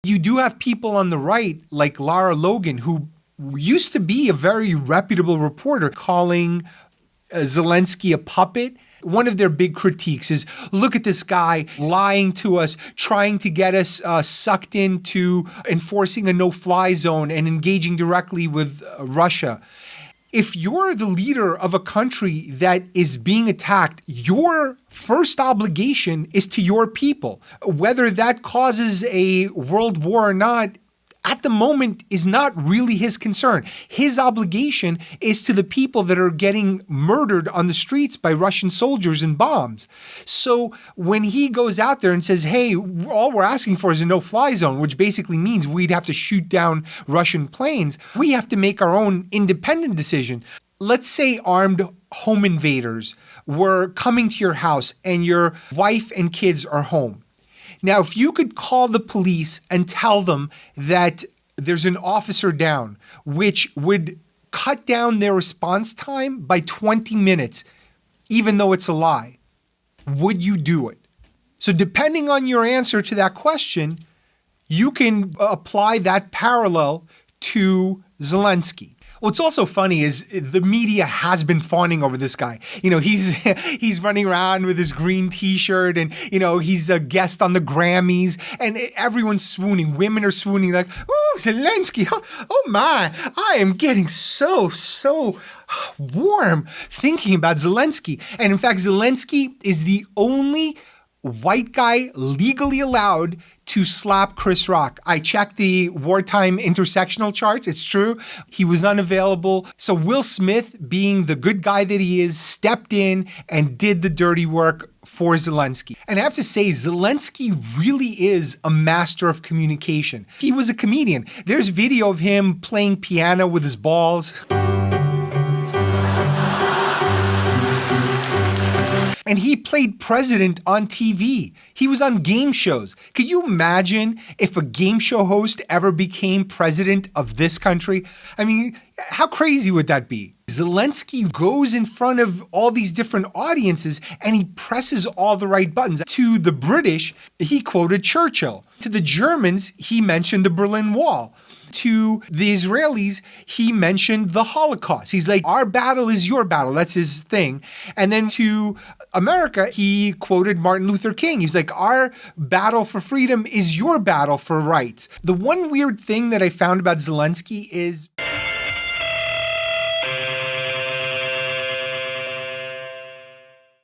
You do have people on the right, like Lara Logan, who used to be a very reputable reporter, calling Zelensky a puppet. One of their big critiques is, look at this guy lying to us, trying to get us sucked into enforcing a no-fly zone and engaging directly with Russia. If you're the leader of a country that is being attacked, your first obligation is to your people. Whether that causes a world war or not, at the moment is not really his concern. His obligation is to the people that are getting murdered on the streets by Russian soldiers and bombs. So when he goes out there and says, hey, all we're asking for is a no-fly zone, which basically means we'd have to shoot down Russian planes, we have to make our own independent decision. Let's say armed home invaders were coming to your house and your wife and kids are home. Now, if you could call the police and tell them that there's an officer down, which would cut down their response time by 20 minutes, even though it's a lie, would you do it? So depending on your answer to that question, you can apply that parallel to Zelensky. What's also funny is the media has been fawning over this guy. You know, he's running around with his green t-shirt and, you know, he's a guest on the Grammys and everyone's swooning. Women are swooning like, oh, Zelensky, oh my, I am getting so warm thinking about Zelensky. And in fact, Zelensky is the only white guy legally allowed to slap Chris Rock. I checked the wartime intersectional charts. It's true. He was unavailable. So Will Smith, being the good guy that he is, stepped in and did the dirty work for Zelensky. And I have to say, Zelensky really is a master of communication. He was a comedian. There's video of him playing piano with his balls. And he played president on TV. He was on game shows. Could you imagine if a game show host ever became president of this country? I mean, how crazy would that be? Zelensky goes in front of all these different audiences and he presses all the right buttons. To the British, he quoted Churchill. To the Germans, he mentioned the Berlin Wall. To the Israelis, he mentioned the Holocaust. He's like, our battle is your battle. That's his thing. And then to America, he quoted Martin Luther King. He's like, our battle for freedom is your battle for rights. The one weird thing that I found about Zelensky is